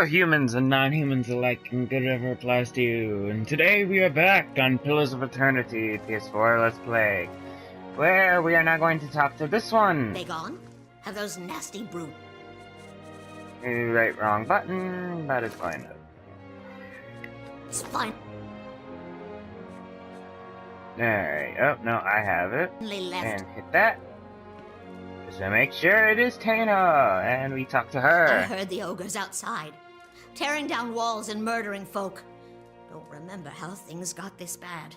Hello humans and non-humans alike, and good ever applies to you. And today we are back on Pillars of Eternity, PS4 Let's Play, where we are now going to talk to this one. They gone? Have those nasty brute... Right, wrong button, but it's fine. It's fine. Alright, oh no, I have it. Left. And hit that. Just to make sure it is Tana, and we talk to her. I heard the ogres outside, tearing down walls and murdering folk. Don't remember how things got this bad.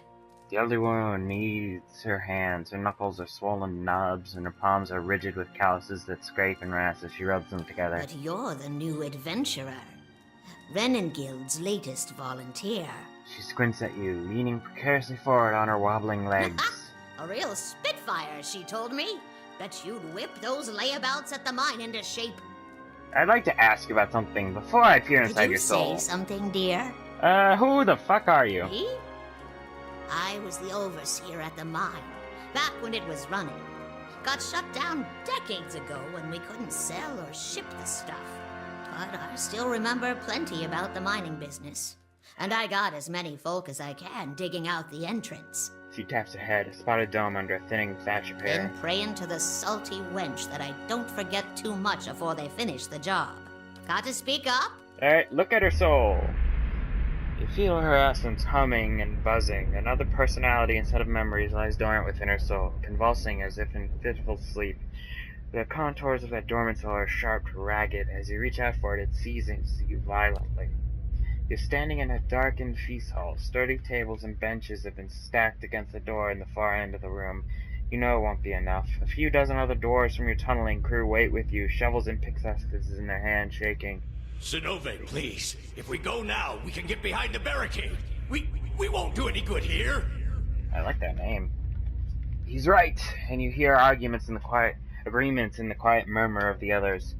The elder woman needs her hands. Her knuckles are swollen knobs, and her palms are rigid with calluses that scrape and rasp as she rubs them together. But you're the new adventurer. Renengild's latest volunteer. She squints at you, leaning precariously forward on her wobbling legs. A real spitfire, she told me. Bet you'd whip those layabouts at the mine into shape. I'd like to ask you about something before I peer inside your soul. Did you say something, dear? Who the fuck are you? Me? I was the overseer at the mine, back when it was running. Got shut down decades ago when we couldn't sell or ship the stuff. But I still remember plenty about the mining business. And I got as many folk as I can digging out the entrance. She taps her head, a spotted dome under a thinning thatch of hair. Been praying to the salty wench that I don't forget too much before they finish the job. Got to speak up? Alright, look at her soul. You feel her essence humming and buzzing. Another personality instead of memories lies dormant within her soul, convulsing as if in fitful sleep. The contours of that dormant soul are sharp, ragged. As you reach out for it, it seizes you violently. You're standing in a darkened feast hall. Sturdy tables and benches have been stacked against the door in the far end of the room. You know it won't be enough. A few dozen other dwarves from your tunneling crew wait with you, shovels and pickaxes in their hands, shaking. Sinove, please. If we go now, we can get behind the barricade. We won't do any good here. I like that name. He's right, and you hear agreements in the quiet murmur of the others.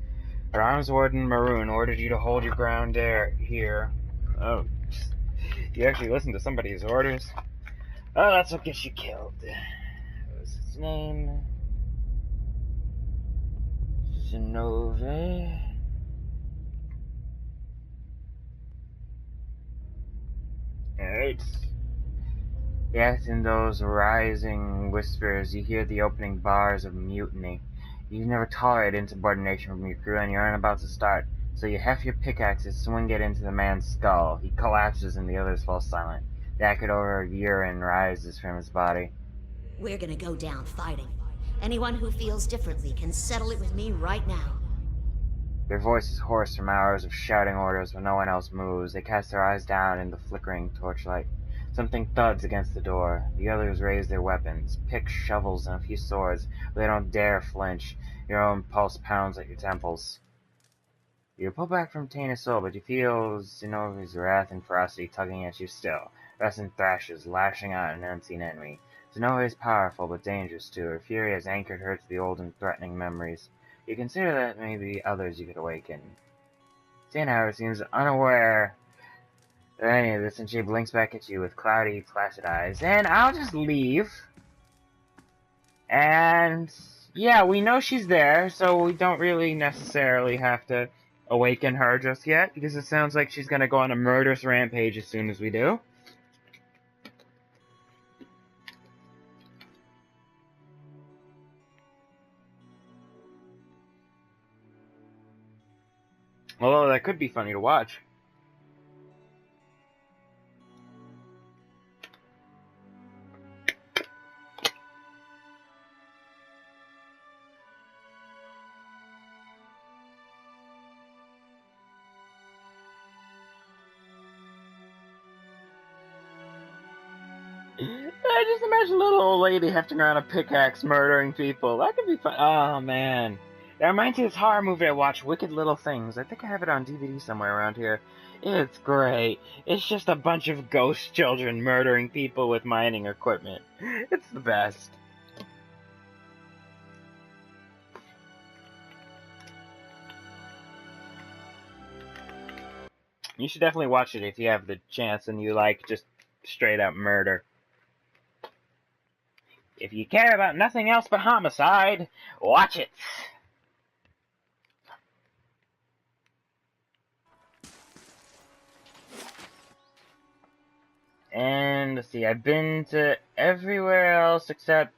Our arms warden Maroon ordered you to hold your ground here. Oh, you actually listened to somebody's orders? Oh, that's what gets you killed. What was his name? Sinove? Alright. Yes, in those rising whispers, you hear the opening bars of mutiny. You've never tolerated insubordination from your crew, and you aren't about to start. So you heft your pickaxes, swing it into the man's skull. He collapses and the others fall silent. The acrid odor of urine rises from his body. We're gonna go down fighting. Anyone who feels differently can settle it with me right now. Their voice is hoarse from hours of shouting orders when no one else moves. They cast their eyes down in the flickering torchlight. Something thuds against the door. The others raise their weapons, picks, shovels, and a few swords, but they don't dare flinch. Your own pulse pounds at your temples. You pull back from Tana's soul, but you feel Zenovi's wrath and ferocity tugging at you still. Restless thrashes, lashing out an unseen enemy. Zenova is powerful, but dangerous too. Her fury has anchored her to the old and threatening memories. You consider that maybe others you could awaken. Tana, however, seems unaware of any of this, and she blinks back at you with cloudy, placid eyes. And I'll just leave. And yeah, we know she's there, so we don't really necessarily have to awaken her just yet, because it sounds like she's gonna go on a murderous rampage as soon as we do. Although that could be funny to watch. I just imagine a little old lady hefting around a pickaxe murdering people. That could be fun. Oh, man. That reminds me of this horror movie I watched, Wicked Little Things. I think I have it on DVD somewhere around here. It's great. It's just a bunch of ghost children murdering people with mining equipment. It's the best. You should definitely watch it if you have the chance and you like just straight up murder. If you care about nothing else but homicide, watch it. And let's see, I've been to everywhere else except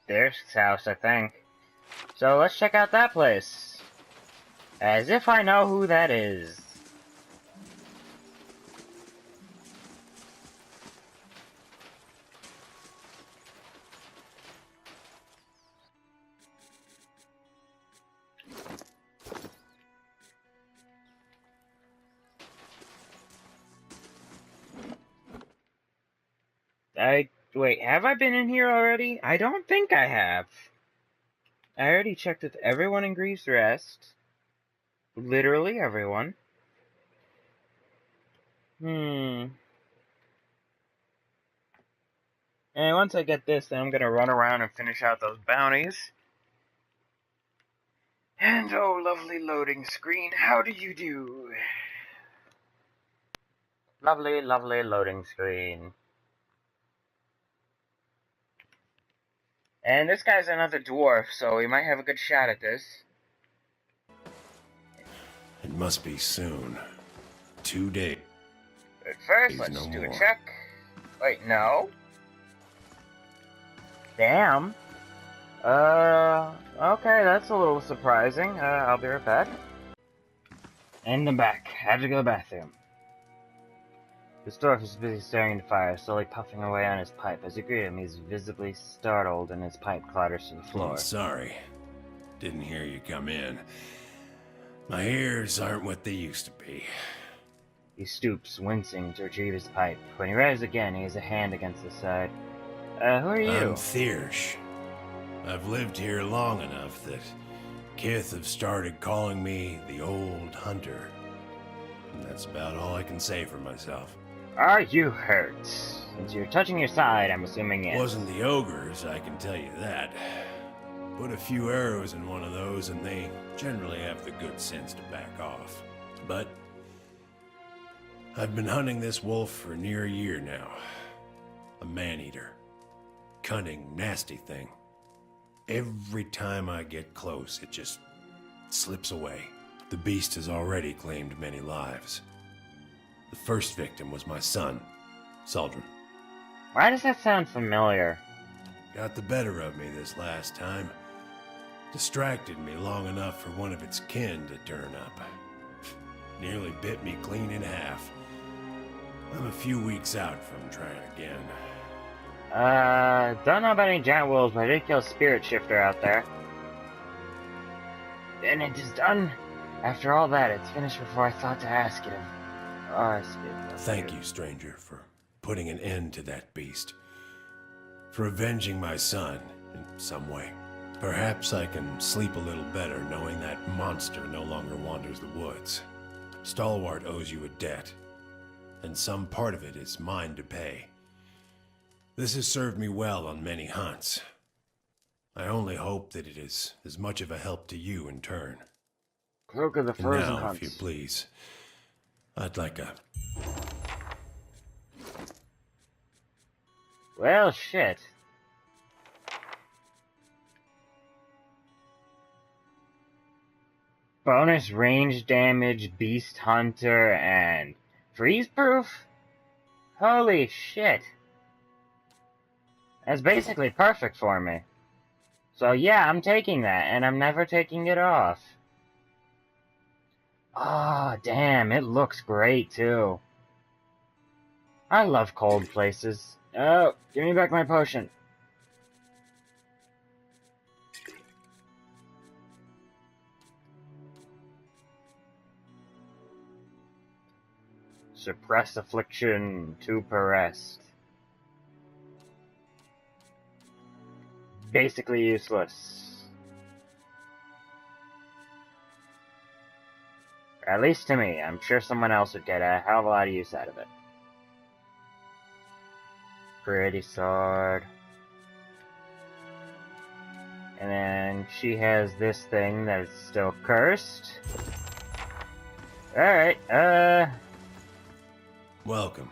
their house, I think. So let's check out that place. As if I know who that is. Wait, have I been in here already? I don't think I have. I already checked with everyone in Grief's Rest. Literally everyone. And once I get this, then I'm gonna run around and finish out those bounties. And oh, lovely loading screen, how do you do? Lovely, lovely loading screen. And this guy's another dwarf, so we might have a good shot at this. It must be soon. 2 days. But first, let's do a check. Wait, no. Damn. Okay, that's a little surprising. I'll be right back. And I'm back. Had to go to the bathroom. The dwarf is busy staring into fire, slowly puffing away on his pipe. As you greet him, he's visibly startled and his pipe clatters to the floor. Oh, sorry. Didn't hear you come in. My ears aren't what they used to be. He stoops, wincing, to retrieve his pipe. When he rises again, he has a hand against the side. Who are you? I'm Thiersch. I've lived here long enough that Kith have started calling me the Old Hunter. And that's about all I can say for myself. Are you hurt? Since you're touching your side, I'm assuming yes. Wasn't the ogres, I can tell you that. Put a few arrows in one of those and they generally have the good sense to back off. But I've been hunting this wolf for near a year now. A man-eater. Cunning, nasty thing. Every time I get close, it just slips away. The beast has already claimed many lives. The first victim was my son, Saldrin. Why does that sound familiar? Got the better of me this last time. Distracted me long enough for one of its kin to turn up. Nearly bit me clean in half. I'm a few weeks out from trying again. Don't know about any giant wolves, but I did kill a spirit shifter out there. And it is done. After all that, it's finished before I thought to ask it. Thank you, stranger, for putting an end to that beast. For avenging my son in some way. Perhaps I can sleep a little better knowing that monster no longer wanders the woods. Stalwart owes you a debt, and some part of it is mine to pay. This has served me well on many hunts. I only hope that it is as much of a help to you in turn. Cloak of the Frozen now, Hunts. if you please, I'd like a... Well, shit. Bonus range damage, Beast Hunter, and freeze proof? Holy shit. That's basically perfect for me. So yeah, I'm taking that, and I'm never taking it off. Ah, oh, damn, it looks great, too. I love cold places. Oh, give me back my potion. Suppress affliction, 2 per rest. Basically useless. Or at least to me. I'm sure someone else would get a hell of a lot of use out of it. Pretty sword. And then she has this thing that is still cursed. Alright, Welcome.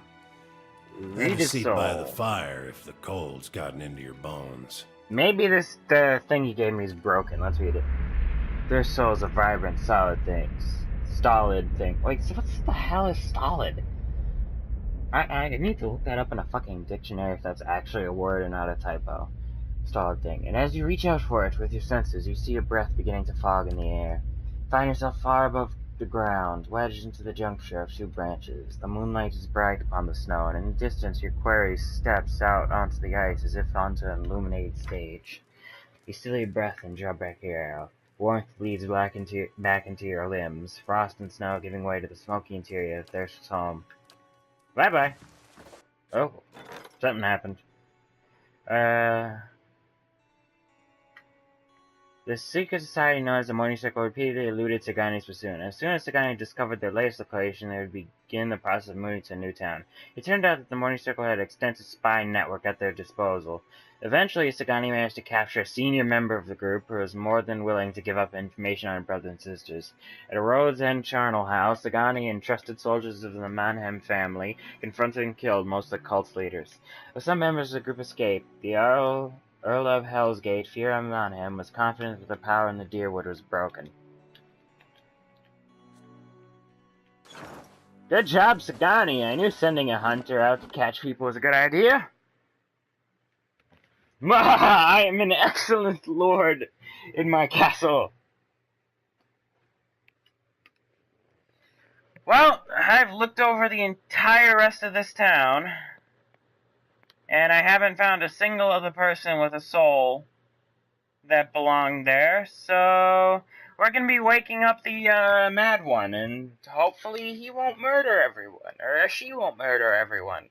read Have a his seat soul. by the fire if the cold's gotten into your bones. Maybe this thing you gave me is broken. Let's read it. Their souls are vibrant, solid things. Stolid thing. Wait, so what the hell is stolid? I need to look that up in a fucking dictionary if that's actually a word and not a typo. Stalled thing. And as you reach out for it with your senses, you see a breath beginning to fog in the air. Find yourself far above the ground, wedged into the juncture of two branches. The moonlight is bright upon the snow, and in the distance your quarry steps out onto the ice as if onto an illuminated stage. You steal your breath and draw back your arrow. Warmth bleeds back into your limbs, frost and snow giving way to the smoky interior of Thirst's home. Bye-bye. Oh, something happened. The secret society known as the Morning Circle repeatedly eluded Sagani's pursuit. As soon as Sagani discovered their latest location, they would begin the process of moving to a new town. It turned out that the Morning Circle had an extensive spy network at their disposal. Eventually, Sagani managed to capture a senior member of the group who was more than willing to give up information on her brothers and sisters. At a Rhodes End charnel house, Sagani and trusted soldiers of the Manhem family confronted and killed most of the cult's leaders. Though some members of the group escaped, the Earl of Hellsgate, fear of Manhem, was confident that the power in the Deerwood was broken. Good job, Sagani. I knew sending a hunter out to catch people was a good idea. I am an excellent lord in my castle. Well, I've looked over the entire rest of this town, and I haven't found a single other person with a soul that belonged there, so we're going to be waking up the mad one, and hopefully he won't murder everyone, or she won't murder everyone.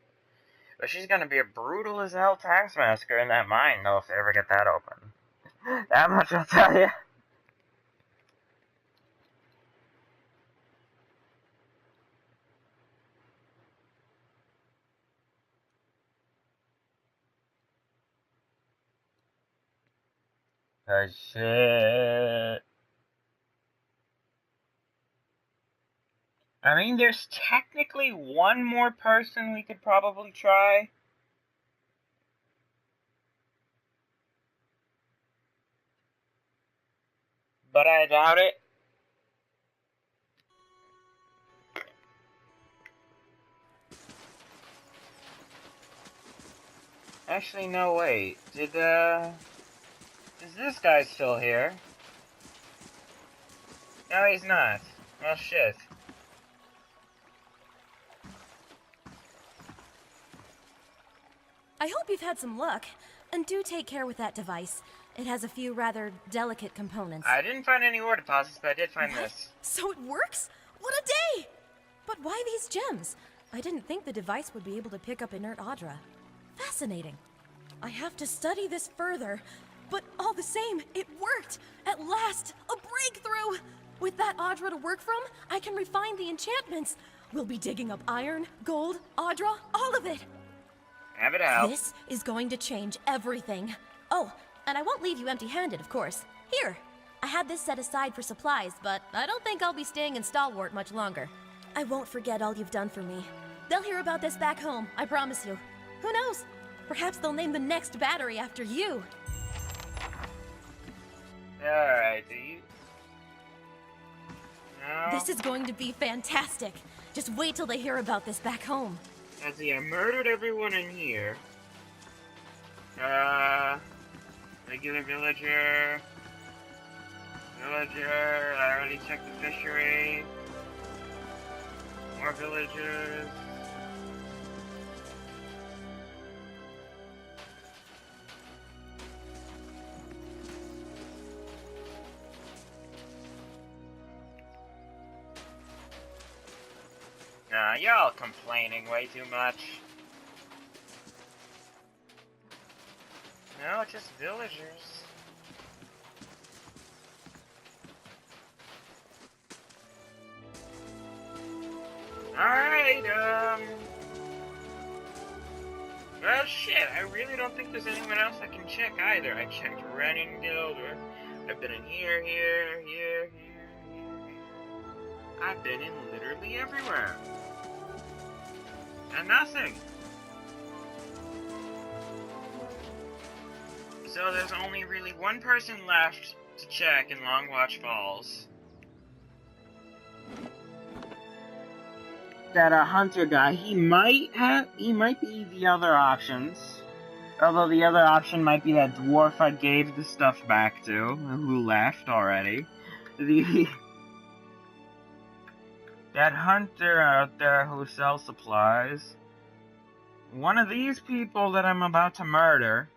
But she's going to be a brutal as hell taskmaster in that mine, though, if they ever get that open. That much I'll tell you. Oh, shit. I mean, there's technically one more person we could probably try. But I doubt it. Actually, no, wait. Is this guy still here? No, he's not. Well, shit. I hope you've had some luck, and do take care with that device. It has a few rather delicate components. I didn't find any ore deposits, but I did find this. So it works? What a day! But why these gems? I didn't think the device would be able to pick up inert Audra. Fascinating. I have to study this further, but all the same, it worked! At last, a breakthrough! With that Audra to work from, I can refine the enchantments. We'll be digging up iron, gold, Audra, all of it! Have it out. This is going to change everything. Oh, and I won't leave you empty-handed, of course. Here, I had this set aside for supplies, but I don't think I'll be staying in Stalwart much longer. I won't forget all you've done for me. They'll hear about this back home, I promise you. Who knows? Perhaps they'll name the next battery after you. Alright, do you... No. This is going to be fantastic. Just wait till they hear about this back home. Let's see, I murdered everyone in here. Regular villager. Villager, I already checked the fishery. More villagers. Nah, y'all complaining way too much. No, just villagers. Alright, well, shit, I really don't think there's anyone else I can check either. I checked Running Guild, or I've been in here. I've been in literally everywhere. And nothing. So there's only really one person left to check in Longwatch Falls. that hunter guy, he might be the other options. Although the other option might be that dwarf I gave the stuff back to, who left already. That hunter out there who sells supplies. One of these people that I'm about to murder.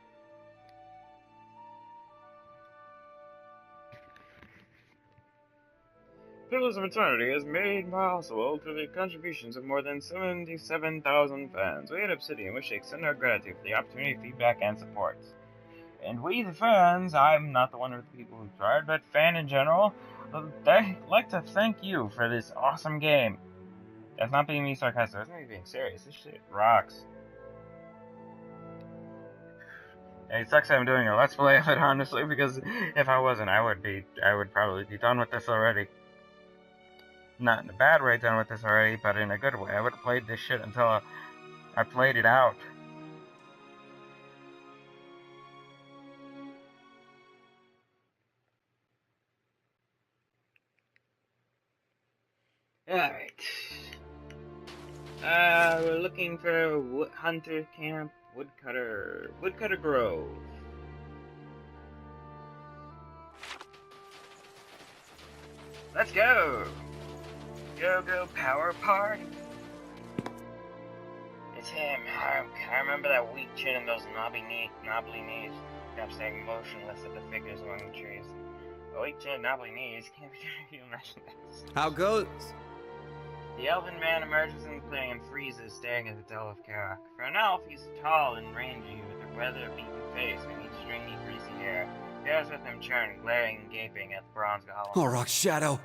Pillars of Eternity is made possible through the contributions of more than 77,000 fans. We at Obsidian wish to extend our gratitude for the opportunity, feedback, and support. And we, the fans, I'm not the one of the people who tried, but fan in general, I'd like to thank you for this awesome game. That's not being me sarcastic, that's me being serious. This shit rocks. And it sucks that I'm doing a let's play of it, honestly, because if I wasn't, I would probably be done with this already. Not in a bad way done with this already, but in a good way. I would have played this shit until I played it out. Alright. We're looking for Hunter Camp, Woodcutter Grove. Let's go! Go power party. It's him. I remember that weak chin and those knobbly knees. Kept staying motionless at the figures among the trees. A weak chin and knobbly knees can't be you imagine this. How goes? The elven man emerges in the clearing and freezes, staring at the Dell of Karak. For an elf, he's tall and rangy, with a weather-beaten face beneath stringy, greasy hair. Bears with him churn, glaring and gaping at the bronze golem. Auroch's shadow.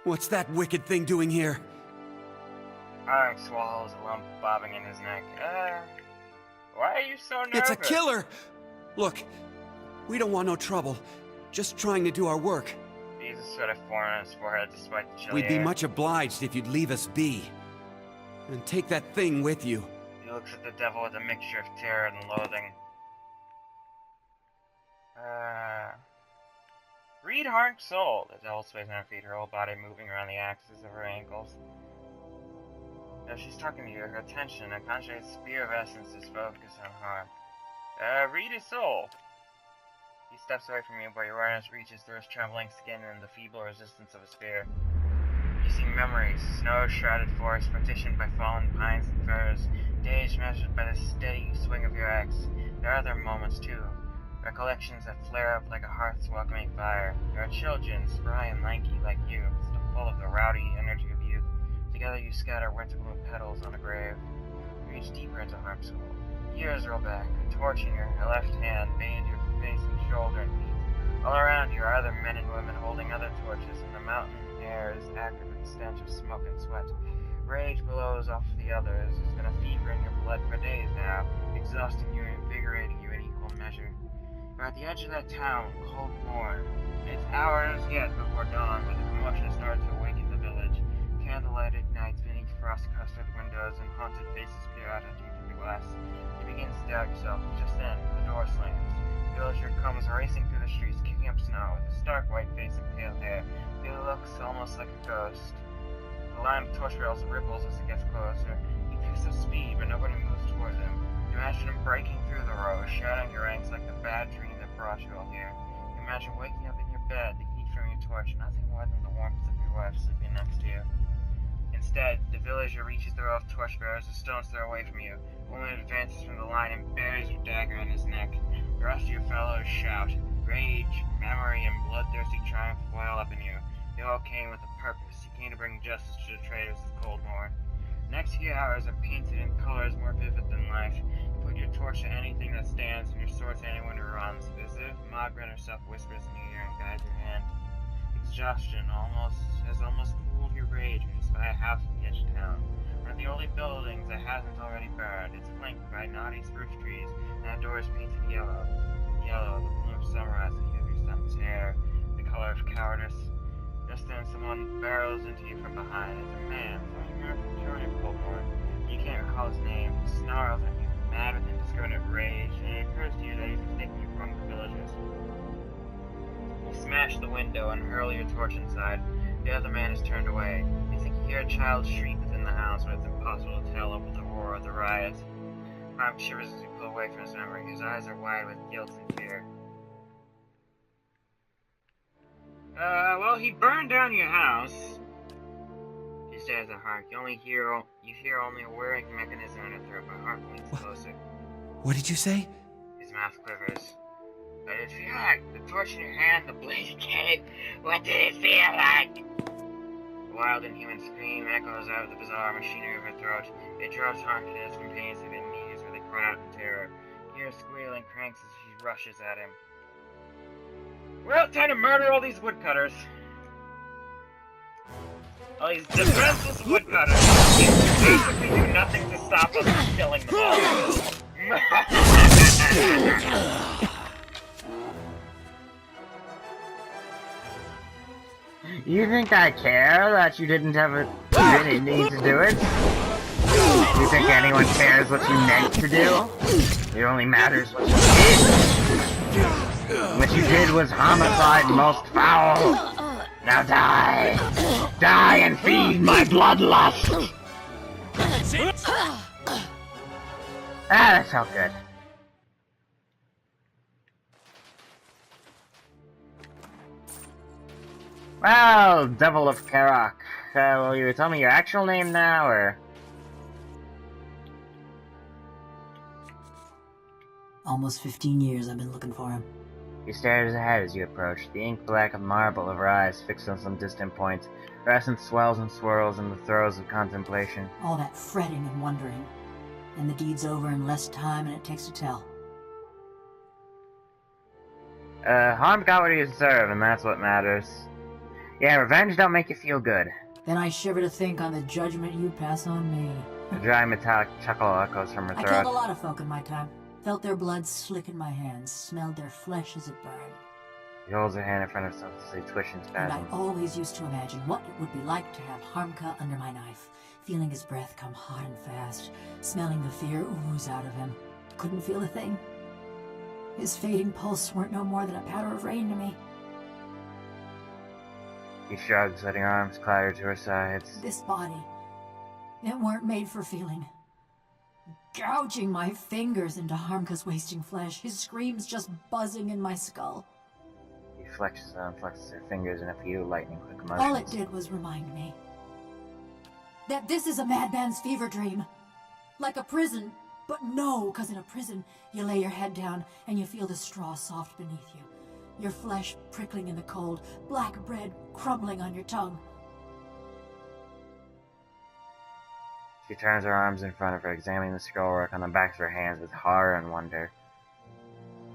What's that wicked thing doing here? Arm swallows a lump bobbing in his neck. Why are you so nervous? It's a killer! Look, we don't want no trouble. Just trying to do our work. He's a sort of foreign on his forehead despite the chilly We'd be air. much obliged if you'd leave us be. And take that thing with you. He looks at the devil with a mixture of terror and loathing. Read Heart Soul. The devil sways on her feet, her whole body moving around the axis of her ankles. As she's talking to you, her attention, a concentrated spear of essence, is focused on harm. Read his soul. He steps away from you, but your awareness reaches through his trembling skin and the feeble resistance of a spear. You see memories, snow-shrouded forests partitioned by fallen pines and firs, days measured by the steady swing of your axe. There are other moments, too. Recollections that flare up like a hearth's welcoming fire. There are children, spry and lanky like you, still full of the rowdy energy of youth. Together you scatter winter-bloom petals on a grave. You reach deeper into Harpsoul. Years roll back, a torch in your left hand bathes your face and shoulder in heat. All around you are other men and women holding other torches, and the mountain air is acrid with the stench of smoke and sweat. Rage blows off the others. There's been a fever in your blood for days now, exhausting you and invigorating you in equal measure. You're at the edge of that town, Cold Morn. It's hours yet before dawn, when the commotion starts to awaken the village. Candlelighted nights beneath frost-crusted windows and haunted faces peer out at you through the glass. You begin to doubt yourself. Just then, the door slams. The villager comes racing through the streets, kicking up snow, with a stark white face and pale hair. He looks almost like a ghost. The line of torch rails ripples as it gets closer. He picks up speed, but nobody moves towards him. You imagine him breaking through the row, shattering your ranks like the bad dream that brought you all here. You imagine waking up in your bed, the heat from your torch, nothing more than the warmth of your wife sleeping next to you. Instead, the villager reaches the row of torchbearers a stone's throw away from you. One advances from the line and buries your dagger in his neck. The rest of your fellows shout. Rage, memory, and bloodthirsty triumph boil up in you. They all came with a purpose. You came to bring justice to the traitors of Coldmore. The next few hours are painted in colors more vivid than life. You put your torch to anything that stands and your sword to anyone who runs. As if Margaret herself whispers in your ear and guides your hand. Exhaustion has almost cooled your rage when you spy a house at the edge of town. One of the only buildings that hasn't already burned. It's flanked by knotty spruce trees, and that door is painted yellow. Yellow, the bloom of summer as the hue of your son's hair, the color of cowardice. Just then someone barrels into you from behind. It's a man, familiar from Journey of Coldmore. You can't recall his name. He snarls at you, mad with indiscriminate rage, and it occurs to you that he's mistaken you for one of the villagers. You smash the window and hurl your torch inside. The other man is turned away. You think you hear a child shriek within within the house, but it's impossible to tell over the roar of the riot. Harm shivers as we pull away from his memory. His eyes are wide with guilt and fear. Well, he burned down your house. She stares at Hark. You hear only a whirring mechanism in her throat, but Hark leans closer. What did you say? His mouth quivers. What did it feel like? The torch in your hand, the blazing cave. What did it feel like? A wild, inhuman scream echoes out of the bizarre machinery of her throat. It draws Hark to his companions to their knees, where they cry out in terror. Here, squealing cranks as she rushes at him. Well, time to murder all these woodcutters. All these defenseless woodcutters. They basically do nothing to stop us from killing them all. You think I care that you didn't need to do it? You think anyone cares what you meant to do? It only matters what you did. What you did was homicide most foul. Now die. Die and feed my bloodlust. That felt good. Well, Devil of Karak. Will you tell me your actual name now, or...? Almost 15 years I've been looking for him. He stares ahead as you approach, the ink black of marble of her eyes fixed on some distant point. Her essence swells and swirls in the throes of contemplation. All that fretting and wondering. And the deed's over in less time than it takes to tell. Harm got what he deserved, and that's what matters. Yeah, revenge don't make you feel good. Then I shiver to think on the judgment you pass on me. A dry metallic chuckle echoes from her I throat. killed a lot of folk in my time. Felt their blood slick in my hands, smelled their flesh as it burned. He holds her hand in front of himself as they twitch and And spasm. I always used to imagine what it would be like to have Harmka under my knife, feeling his breath come hot and fast, smelling the fear ooze out of him. Couldn't feel a thing. His fading pulse weren't no more than a patter of rain to me. He shrugs, letting her arms clatter to her sides. This body, it weren't made for feeling. Gouging my fingers into Harmka's wasting flesh, his screams just buzzing in my skull. He flexes and unflexes her fingers in a few lightning-quick motions. All it did was remind me that this is a madman's fever dream. Like a prison, but no, 'cause in a prison, you lay your head down and you feel the straw soft beneath you. Your flesh prickling in the cold, black bread crumbling on your tongue. She turns her arms in front of her, examining the scrollwork on the backs of her hands with horror and wonder.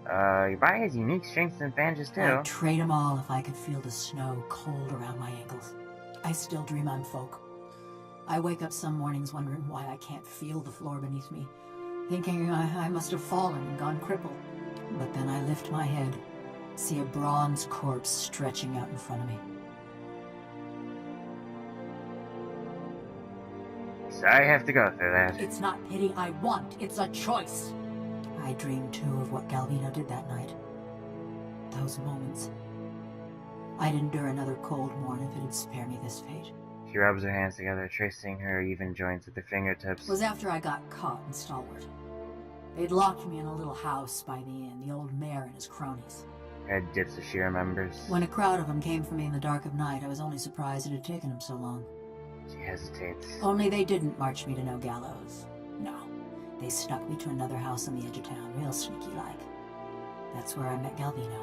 Your body has unique strengths and advantages too. I'd trade 'em all if I could feel the snow cold around my ankles. I still dream I'm folk. I wake up some mornings wondering why I can't feel the floor beneath me, thinking I must have fallen and gone crippled. But then I lift my head, see a bronze corpse stretching out in front of me. Sorry I have to go through that. It's not pity I want, it's a choice. I dreamed too of what Galvino did that night. Those moments. I'd endure another cold morn if it'd spare me this fate. She rubs her hands together, tracing her even joints with her fingertips. It was after I got caught in Stalwart. They'd locked me in a little house by the inn, the old mayor and his cronies. Her head dips as she remembers. When a crowd of them came for me in the dark of night, I was only surprised it had taken them so long. She hesitates. Only they didn't march me to no gallows. No. They snuck me to another house on the edge of town, real sneaky-like. That's where I met Galvino.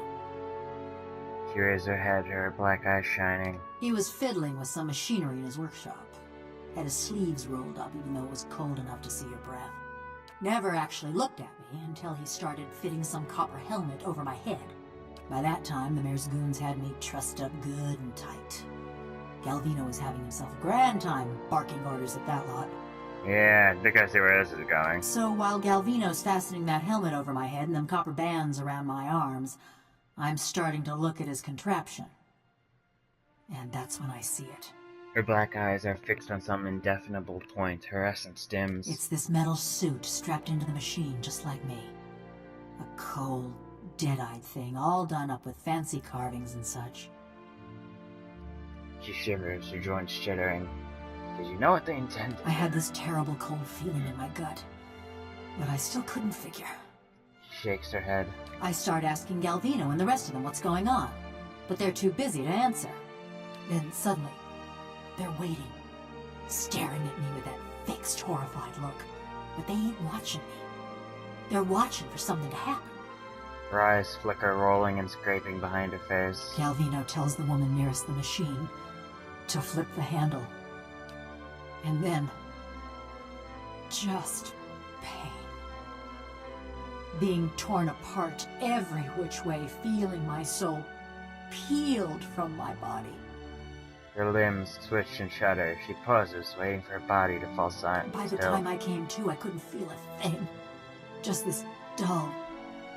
She raised her head, her black eyes shining. He was fiddling with some machinery in his workshop. Had his sleeves rolled up even though it was cold enough to see her breath. Never actually looked at me until he started fitting some copper helmet over my head. By that time, the mayor's goons had me trussed up good and tight. Galvino was having himself a grand time barking orders at that lot. Yeah, I think I see where this is going. So while Galvino's fastening that helmet over my head and them copper bands around my arms, I'm starting to look at his contraption. And that's when I see it. Her black eyes are fixed on some indefinable point. Her essence dims. It's this metal suit strapped into the machine, just like me. A cold, dead-eyed thing, all done up with fancy carvings and such. She shivers, her joints jittering. Did you know what they intended? I had this terrible cold feeling in my gut, but I still couldn't figure. She shakes her head. I start asking Galvino and the rest of them what's going on, but they're too busy to answer. Then suddenly, they're waiting, staring at me with that fixed, horrified look. But they ain't watching me. They're watching for something to happen. Her eyes flicker, rolling and scraping behind her face. Galvino tells the woman nearest the machine to flip the handle. And then, just pain. Being torn apart every which way, feeling my soul peeled from my body. Her limbs twitch and shudder. She pauses, waiting for her body to fall silent. By the time I came to, I couldn't feel a thing. Just this dull,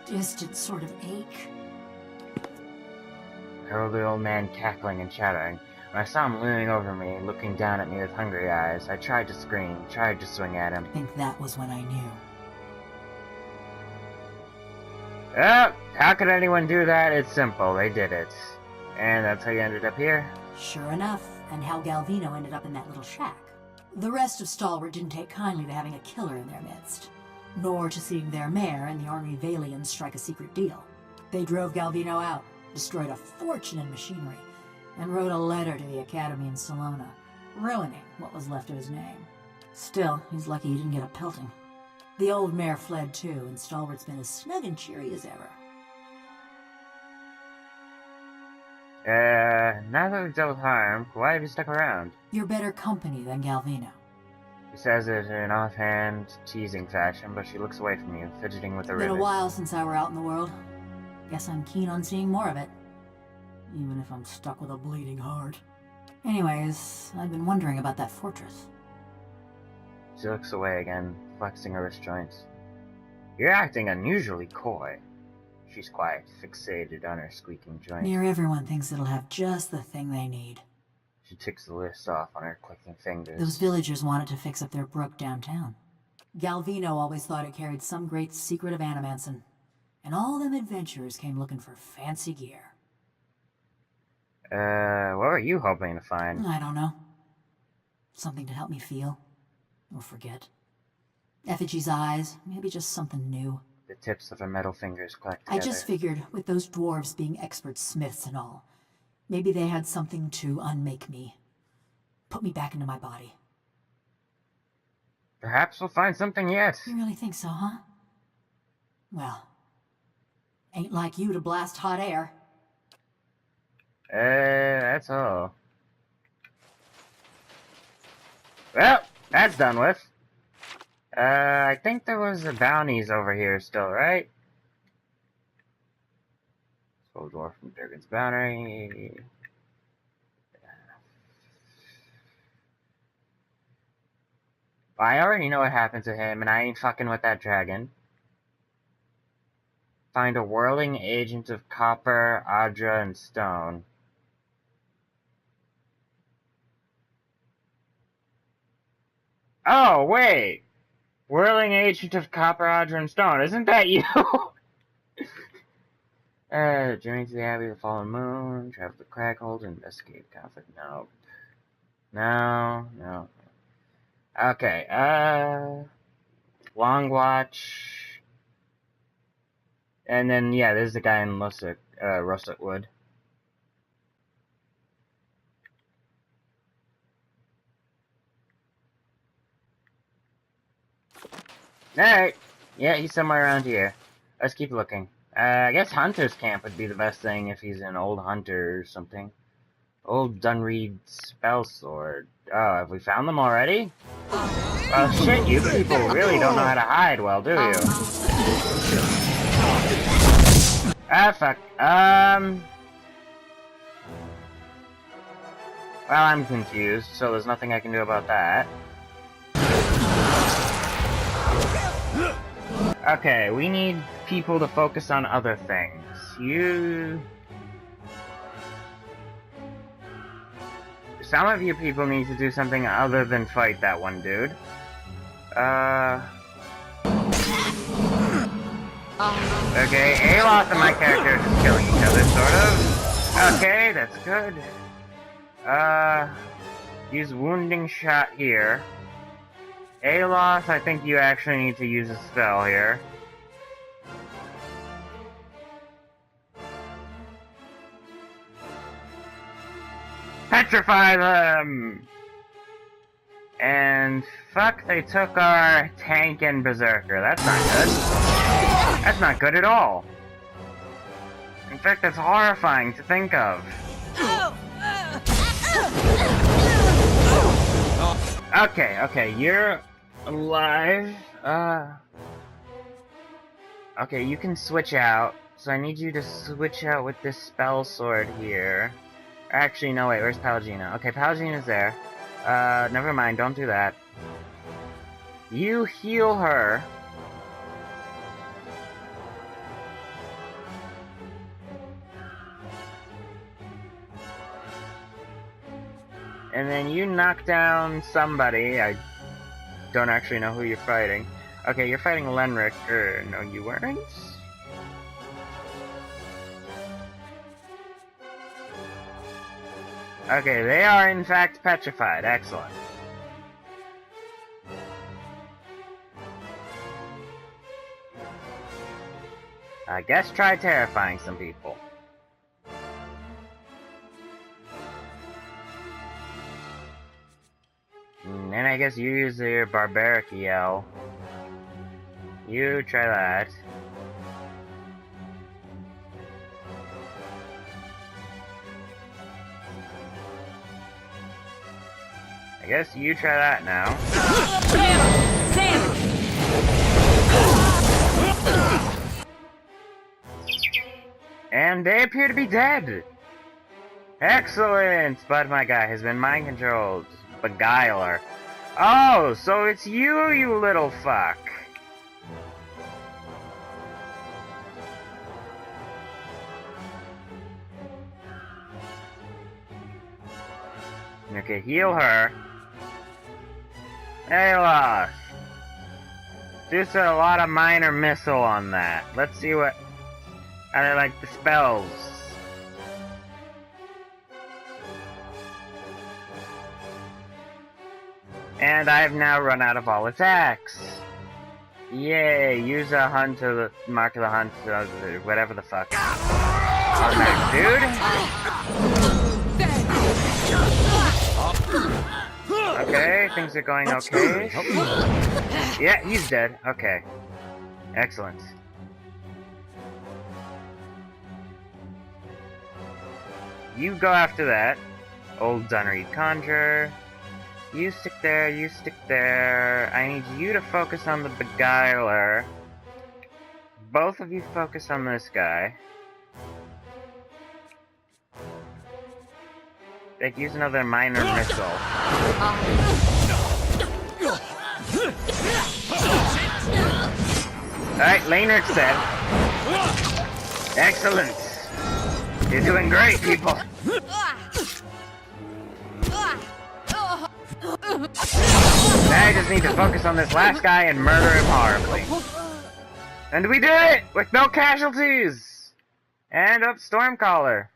distant sort of ache. I heard the old man cackling and chattering. When I saw him looming over me, looking down at me with hungry eyes, I tried to scream, tried to swing at him. I think that was when I knew. How could anyone do that? It's simple. They did it. And that's how you ended up here? Sure enough, and how Galvino ended up in that little shack. The rest of Stalwart didn't take kindly to having a killer in their midst, nor to seeing their mayor and the Army Valians strike a secret deal. They drove Galvino out, destroyed a fortune in machinery, and wrote a letter to the Academy in Salona, ruining what was left of his name. Still, he's lucky he didn't get a pelting. The old mayor fled too, and Stalwart's been as snug and cheery as ever. Now that we've dealt with harm, why have you stuck around? You're better company than Galvino. She says it in an offhand, teasing fashion, but she looks away from you, fidgeting with the Been rivet. a while since I were out in the world. Guess I'm keen on seeing more of it. Even if I'm stuck with a bleeding heart. Anyways, I've been wondering about that fortress. She looks away again, flexing her wrist joints. You're acting unusually coy. She's quiet, fixated on her squeaking joint. Near everyone thinks it'll have just the thing they need. She ticks the list off on her clicking fingers. Those villagers wanted to fix up their brook downtown. Galvino always thought it carried some great secret of Animanson. And all them adventurers came looking for fancy gear. What were you hoping to find? I don't know. Something to help me feel. Or forget. Effigy's eyes, maybe just something new. The tips of her metal fingers clack I together. just figured, with those dwarves being expert smiths and all, maybe they had something to unmake me. Put me back into my body. Perhaps we'll find something yet. You really think so, huh? Well, ain't like you to blast hot air. That's all. Well, that's done with. I think there was a bounties over here still, right? Soul Dwarf from Durgan's Bounty. I already know what happened to him, and I ain't fucking with that dragon. Find a whirling agent of copper, adra, and stone. Oh, wait! Whirling agent of copper, adra, and stone. Isn't that you? Journey to the Abbey of the Fallen Moon, travel to Craghold, investigate conflict. No. No. Okay, Long Watch. And then, yeah, there's the guy in Russet Wood. Alright. Yeah, he's somewhere around here. Let's keep looking. I guess Hunter's Camp would be the best thing if he's an old hunter or something. Old Dunreed spell sword. Oh, have we found them already? Well, shit, you people really don't know how to hide well, do you? Ah, fuck. Well, I'm confused, so there's nothing I can do about that. Okay, we need people to focus on other things. Some of you people need to do something other than fight that one dude. Okay, Aloth and my character are just killing each other, sort of. Okay, that's good. Use wounding shot here. Aloth, I think you actually need to use a spell here. Petrify them! And fuck, they took our tank and berserker. That's not good. That's not good at all. In fact, that's horrifying to think of. Okay, you're alive. Okay, you can switch out. So I need you to switch out with this spell sword here. Actually, no, wait, where's Pallegina? Okay, Pallegina's there. Never mind, don't do that. You heal her. And then you knock down somebody. I don't actually know who you're fighting. Okay, you're fighting Lenric. No, you weren't? Okay, they are in fact petrified. Excellent. I guess try terrifying some people. And then I guess you use your barbaric yell. You try that. I guess you try that now. And they appear to be dead! Excellent! But my guy has been mind controlled. Beguiler. Oh, so it's you, you little fuck. Okay, heal her. Aloth. Just a lot of minor missile on that. Let's see what... how they like the spells. And I've now run out of all attacks. Yay, use a hunt to the mark of the hunt, whatever the fuck. On that dude. Okay, things are going okay. Yeah, he's dead. Okay. Excellent. You go after that. Old Dunreed Conjure. You stick there, you stick there. I need you to focus on the Beguiler. Both of you focus on this guy. Like, use another minor missile. Alright, Laner's dead. Excellent. You're doing great, people. Now I just need to focus on this last guy and murder him horribly. And we did it! With no casualties! And up Stormcaller.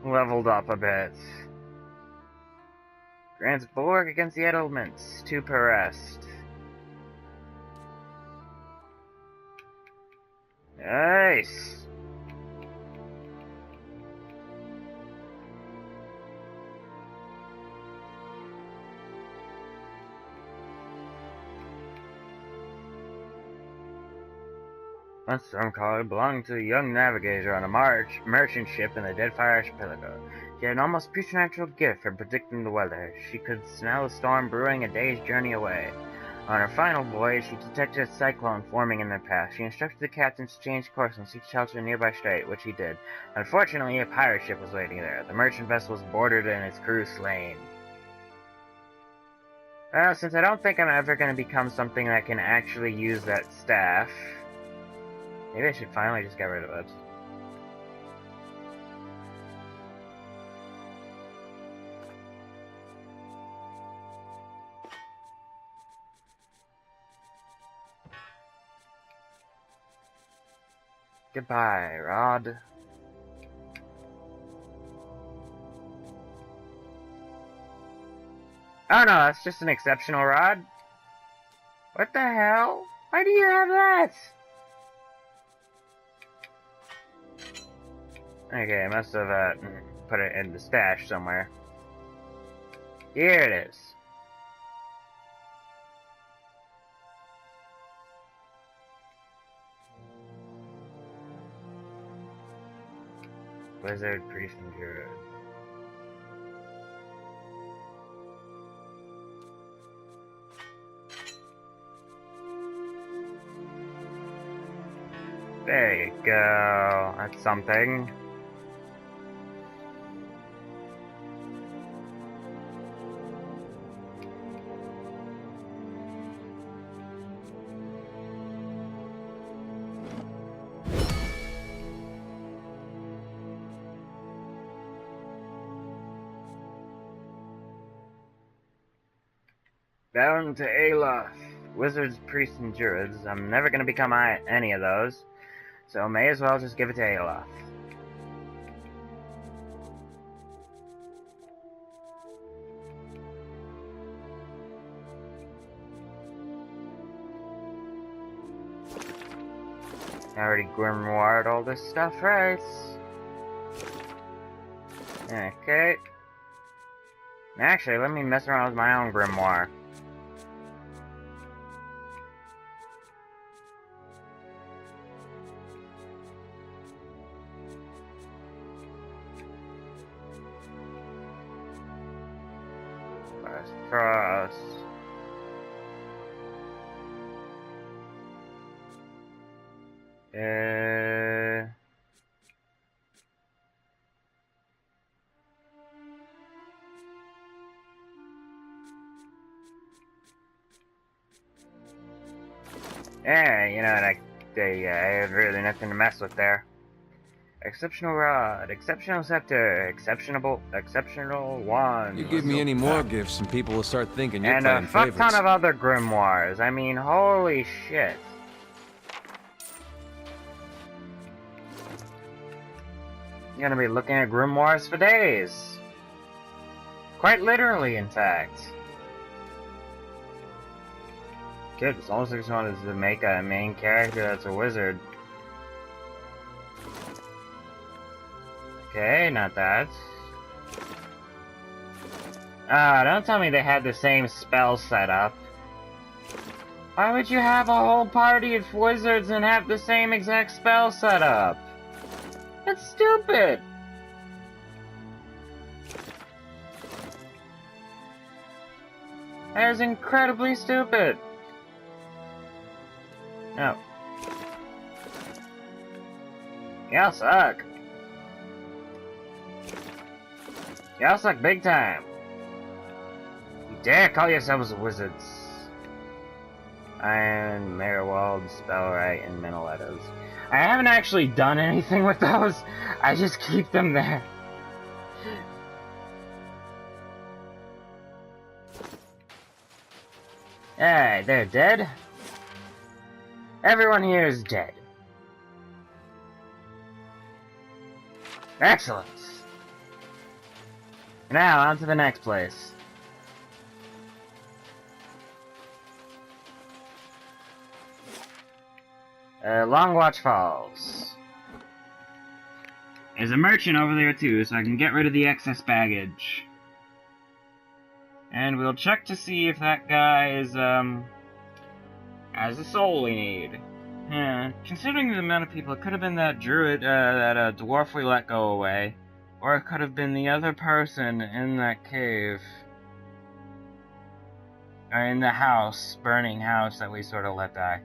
Leveled up a bit. Grants bulwark against the elements. 2 per rest. Nice! One Stormcaller belonged to a young navigator on a merchant ship in the Deadfire Archipelago. She had an almost preternatural gift for predicting the weather. She could smell a storm brewing a day's journey away. On her final voyage, she detected a cyclone forming in their path. She instructed the captain to change course and seek shelter in a nearby strait, which he did. Unfortunately, a pirate ship was waiting there. The merchant vessel was boarded and its crew slain. Well, since I don't think I'm ever going to become something that can actually use that staff, maybe I should finally just get rid of it. Goodbye, Rod. Oh no, that's just an exceptional rod. What the hell? Why do you have that? Okay, I must have put it in the stash somewhere. Here it is. Wizard, priest, and druid. There you go. That's something. Bound to Aloth. Wizards, priests, and druids. I'm never gonna become any of those, so may as well just give it to Aloth. I already grimoired all this stuff, right? Okay. Actually, let me mess around with my own grimoire. Let's cross. Yeah, you know, I have really nothing to mess with there. Exceptional rod, exceptional scepter, exceptional wand. You give me any more gifts and people will start thinking you're and playing a fuck favorites. ton of other grimoires. I mean, holy shit. You're gonna be looking at grimoires for days. Quite literally, in fact. Good, as long as there's one is to make a main character that's a wizard. Okay, not that. Ah, don't tell me they had the same spell setup. Why would you have a whole party of wizards and have the same exact spell setup? That's stupid! That is incredibly stupid! No. Y'all suck. Y'all suck big time. You dare call yourselves wizards. Iron, Marewald, Spellwright, and Minolettos. I haven't actually done anything with those. I just keep them there. Alright, they're dead. Everyone here is dead. Excellent. Now, on to the next place. Longwatch Falls. There's a merchant over there too, so I can get rid of the excess baggage. And we'll check to see if that guy is, has a soul we need. Yeah, considering the amount of people, it could have been that druid, that dwarf we let go away. Or it could have been the other person in that cave. Or in the house, burning house that we sort of let die.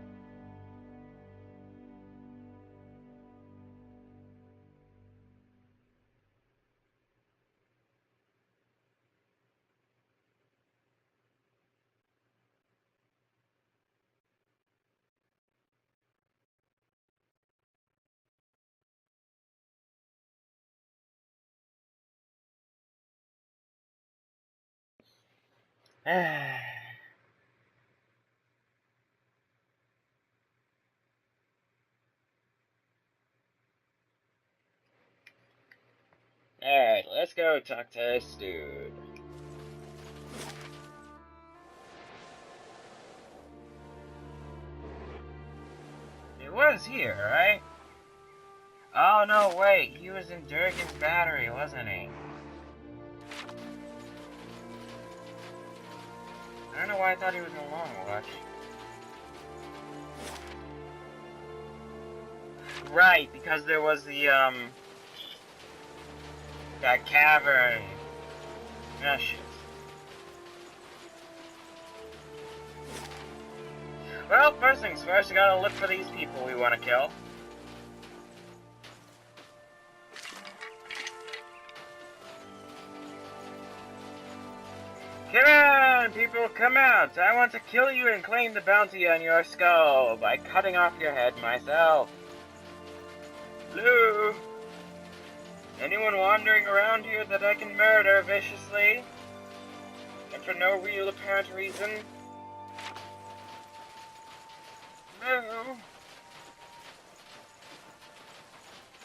Alright, let's go talk to this dude. was here, right? Oh, no, wait. He was in Durgan's battery, wasn't he? I don't know why I thought he was in Long Watch. Right, because there was the, that cavern. Ah, shit. Well, first things first, we gotta look for these people we want to kill. Come on, people, come out! I want to kill you and claim the bounty on your skull by cutting off your head myself. Hello? Anyone wandering around here that I can murder viciously? And for no real apparent reason? Hello?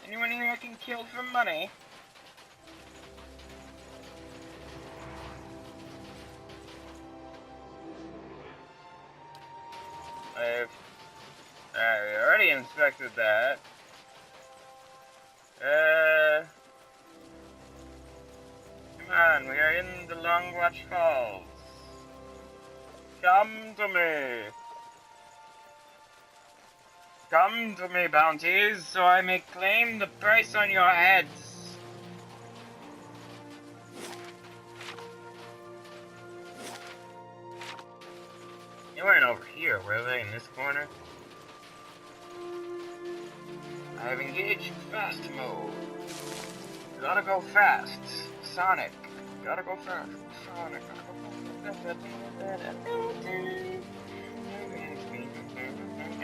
Anyone here I can kill for money? I already inspected that. Come on, we are in the Long Watch Falls. Come to me. Come to me, bounties, so I may claim the price on your heads. They weren't over here, were they, in this corner? I have engaged fast mode. Gotta go fast. Sonic. Gotta go fast. Sonic.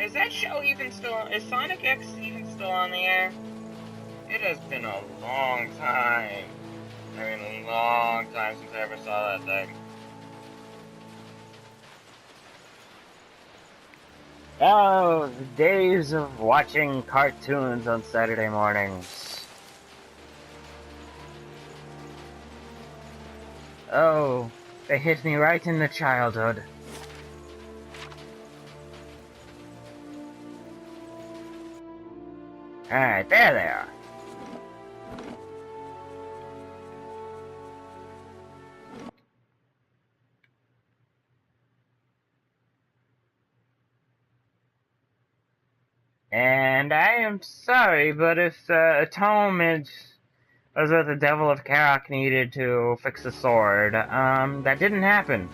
Is that show even still... Is Sonic X even still on the air? It has been a long time. I mean, a long time since I ever saw that thing. Oh, the days of watching cartoons on Saturday mornings. Oh, they hit me right in the childhood. Alright, there they are. And I am sorry, but if atonement was what the Devil of Karak needed to fix the sword, that didn't happen.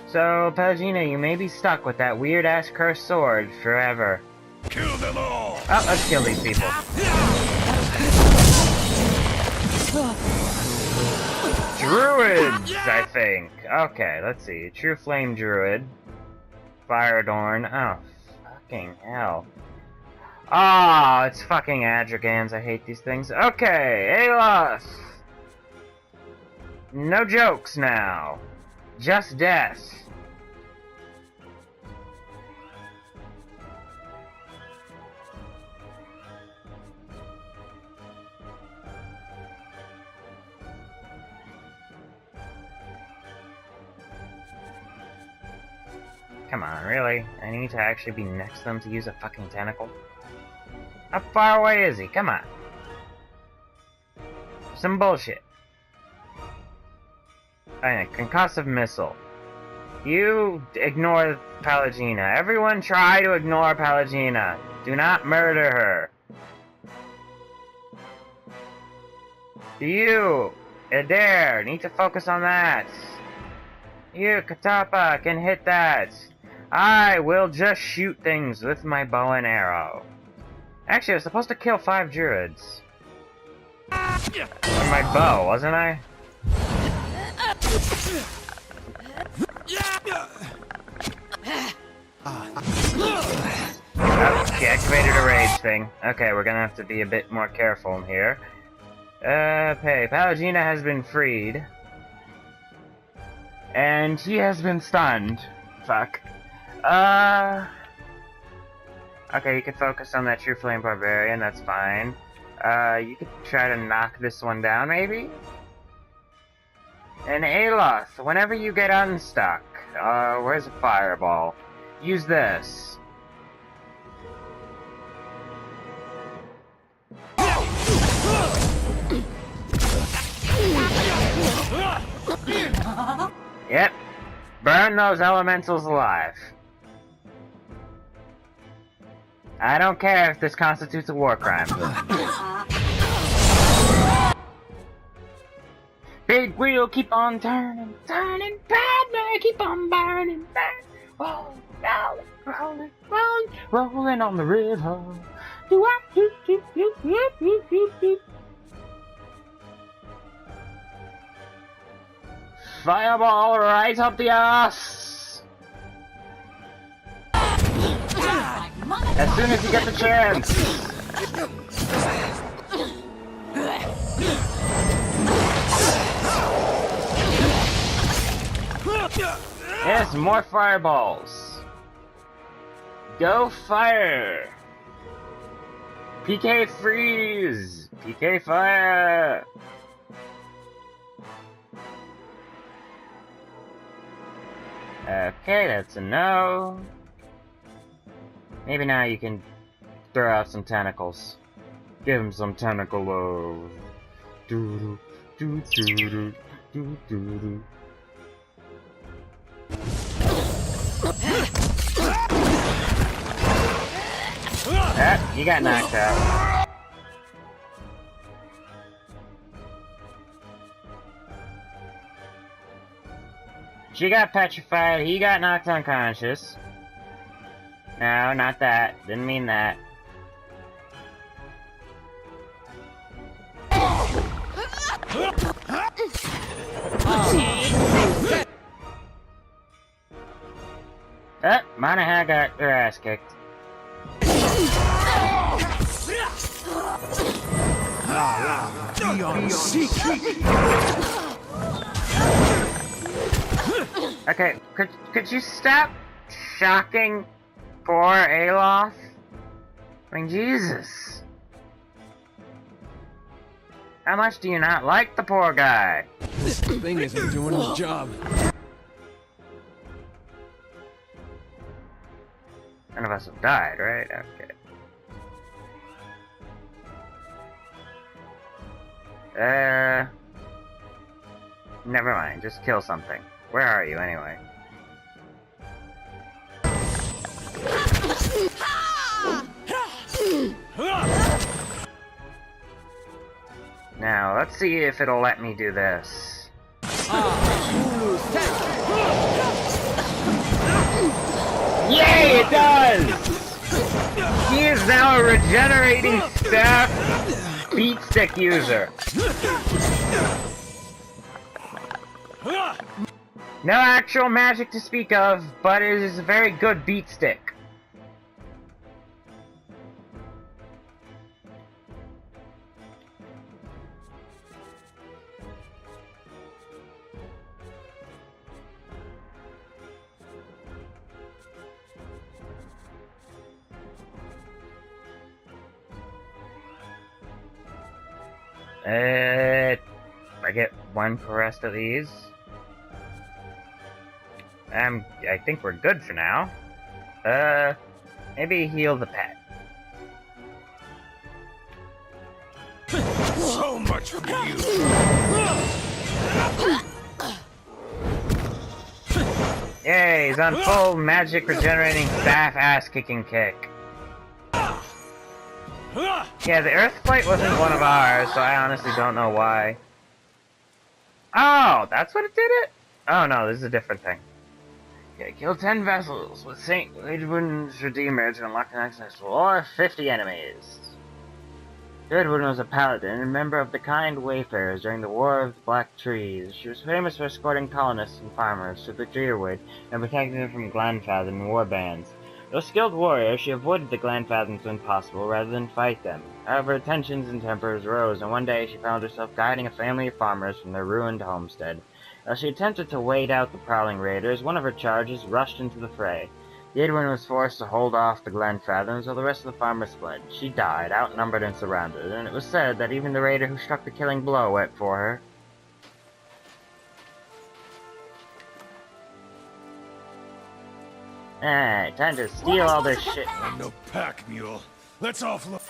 So, Pelagina, you may be stuck with that weird-ass cursed sword forever. Kill them all! Oh, let's kill these people. Druids, I think. Okay, let's see. True Flame Druid. Fire Adorn. Oh, fucking hell. Ah, it's fucking Adrigans. I hate these things. Okay, Aloth. No jokes now. Just death. Come on, really? I need to actually be next to them to use a fucking tentacle? How far away is he? Come on. Some bullshit. Alright, concussive missile. You ignore Pelagina. Everyone try to ignore Pelagina. Do not murder her. You, Adair, need to focus on that. You, Katapa, can hit that. I will just shoot things with my bow and arrow. Actually, I was supposed to kill 5 druids. With my bow, wasn't I? Oh, she activated a rage thing. Okay, we're gonna have to be a bit more careful here. Okay, Pelagina has been freed. And he has been stunned. Fuck. Okay, you can focus on that True Flame Barbarian, that's fine. You could try to knock this one down, maybe? And Aloth, whenever you get unstuck, where's a fireball? Use this. Yep. Burn those elementals alive. I don't care if this constitutes a war crime. Big wheel, keep on turning, turning, Batman, keep on burning, burning, rolling, rolling, rolling, rolling, rolling on the river. Fireball right up the ass! As soon as you get the chance! Yes, more fireballs! Go fire! PK freeze! PK fire! Okay, that's a no. Maybe now you can throw out some tentacles. Give him some tentacle love. Doo doo doo doo doo doo doo. Ah, you got knocked out. She got petrified, he got knocked unconscious. No, not that. Didn't mean that. Monahan got her ass kicked. Okay, could you stop shocking poor Aloth? I mean, Jesus. How much do you not like the poor guy? This thing isn't doing its job. None of us have died, right? Okay. Never mind, just kill something. Where are you, anyway? Now, let's see if it'll let me do this. Yay, it does! He is now a regenerating staff beat stick user. No actual magic to speak of, but it is a very good beat stick. I get one per rest of these. I think we're good for now. Maybe heal the pet. So much for you. Yay, he's on full magic regenerating staff ass kicking kick. Yeah, the Earth Plate wasn't one of ours, so I honestly don't know why. Oh, that's what it did it? Oh no, this is a different thing. Okay, kill 10 vessels with St. Edwin's Redeemer to unlock the next festival, or 50 enemies. Edwin was a paladin and member of the Kind Wayfarers during the War of the Black Trees. She was famous for escorting colonists and farmers to the Drearwood and protecting them from Glanfathan war bands. Though a skilled warrior, she avoided the Glanfathans when possible rather than fight them. However, tensions and tempers rose, and one day she found herself guiding a family of farmers from their ruined homestead. As she attempted to wait out the prowling raiders, one of her charges rushed into the fray. Edwin was forced to hold off the Glanfathans while the rest of the farmers fled. She died, outnumbered and surrounded, and it was said that even the raider who struck the killing blow wept for her. Alright, time to steal all this shit. I'm no pack mule. Let's offload.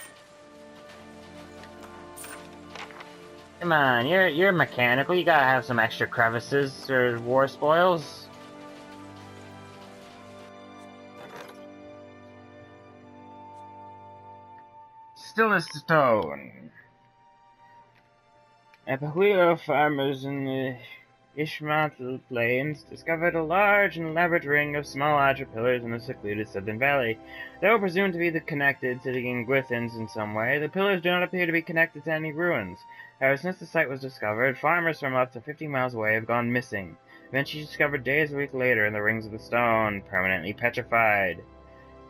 Come on, you're mechanical. You gotta have some extra crevices or war spoils. Stillness stone. Apahuilo farmers in the Ishmael Plains discovered a large and elaborate ring of small Adra pillars in the secluded southern valley. They were presumed to be connected to the Ingwithans in some way. The pillars do not appear to be connected to any ruins. However, since the site was discovered, farmers from up to 50 miles away have gone missing. Eventually discovered days or weeks later in the rings of the stone, permanently petrified.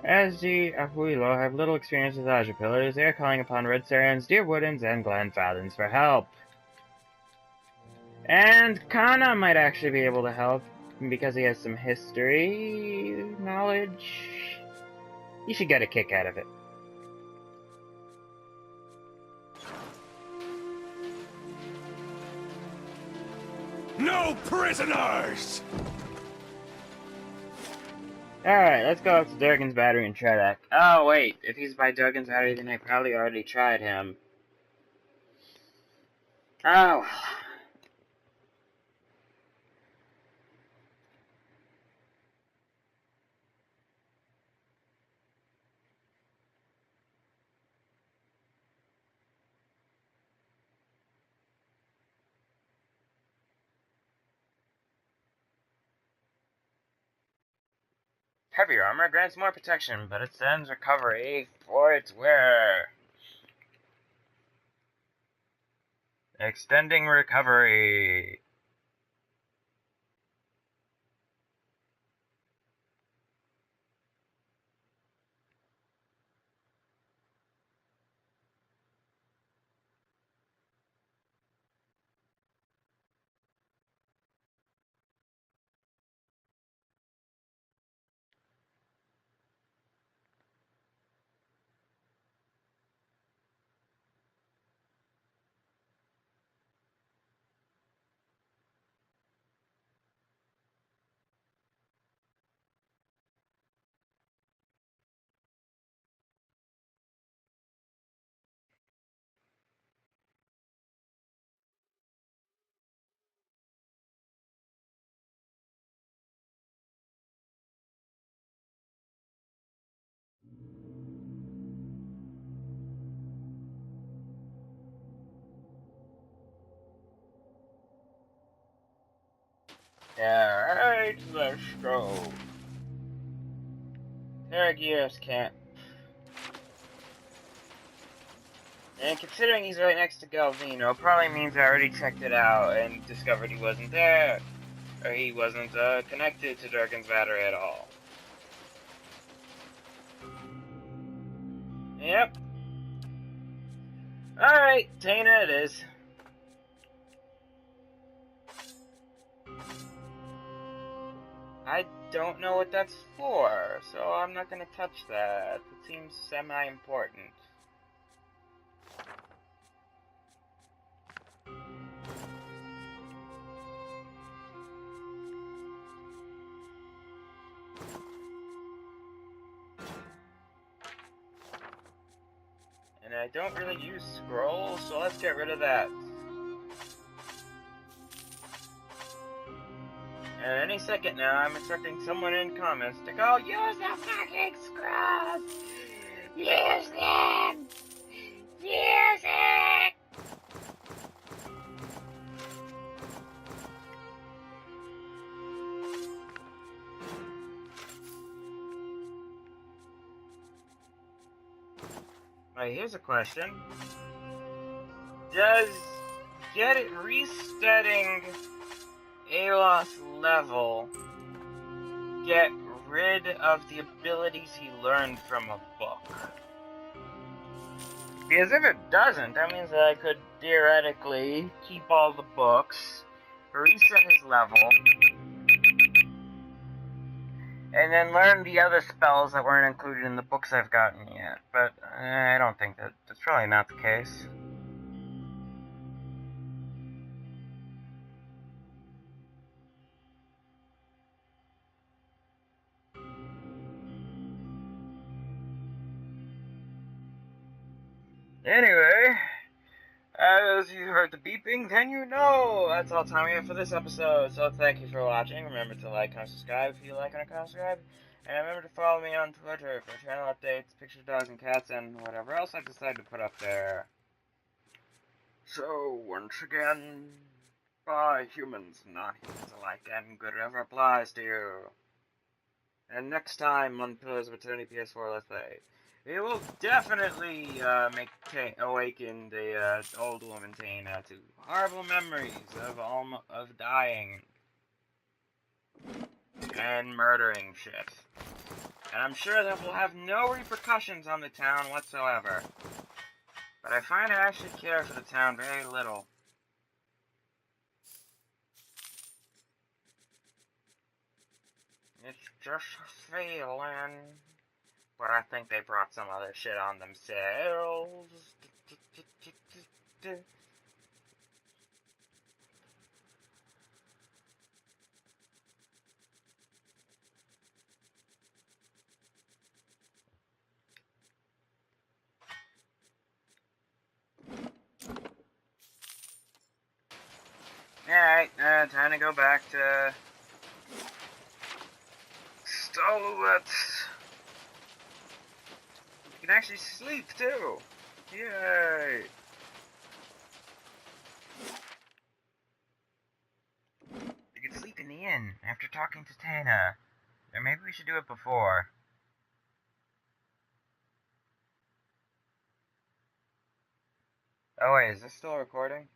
As the Ahuilo have little experience with Adra pillars, they are calling upon Red Sarans, Deer Woodens, and Glenfathens for help. And Kana might actually be able to help, because he has some history knowledge. You should get a kick out of it. No prisoners! Alright, let's go up to Durgan's Battery and try that. Oh, wait. If he's by Durgan's Battery, then I probably already tried him. Oh. Heavy armor grants more protection, but it sends recovery for its wearer. Extending recovery. Alright, let's go. Terragios camp. And considering he's right next to Galvino, probably means I already checked it out and discovered he wasn't there. Or he wasn't connected to Durgan's Battery at all. Yep. Alright, Tana it is. I don't know what that's for, so I'm not gonna touch that. It seems semi-important. And I don't really use scrolls, so let's get rid of that. And any second now, I'm expecting someone in comments to go, use the fucking scrolls! Use them! Use it! Alright, here's a question. Does resetting Alos level get rid of the abilities he learned from a book? Because if it doesn't, that means that I could theoretically keep all the books, reset his level, and then learn the other spells that weren't included in the books I've gotten yet. But I don't think that's probably not the case. Anyway, I those of you who heard the beeping, then you know. That's all time we have for this episode. So thank you for watching. Remember to like, comment, subscribe if you like and subscribe. And remember to follow me on Twitter for channel updates, pictures, dogs, and cats, and whatever else I decide to put up there. So, once again, bye humans, non-humans alike, and good whatever applies to you. And next time on Pillars of Eternity PS4 Let's Play, it will definitely awaken the old woman Tana to horrible memories of dying and murdering shit. And I'm sure that will have no repercussions on the town whatsoever. But I find I actually care for the town very little. It's just a feeling. But I think they brought some other shit on themselves. Alright, time to go back to Stolowitz. You can actually sleep too. Yay! You can sleep in the inn after talking to Tana. Or maybe we should do it before. Oh wait, is this still recording?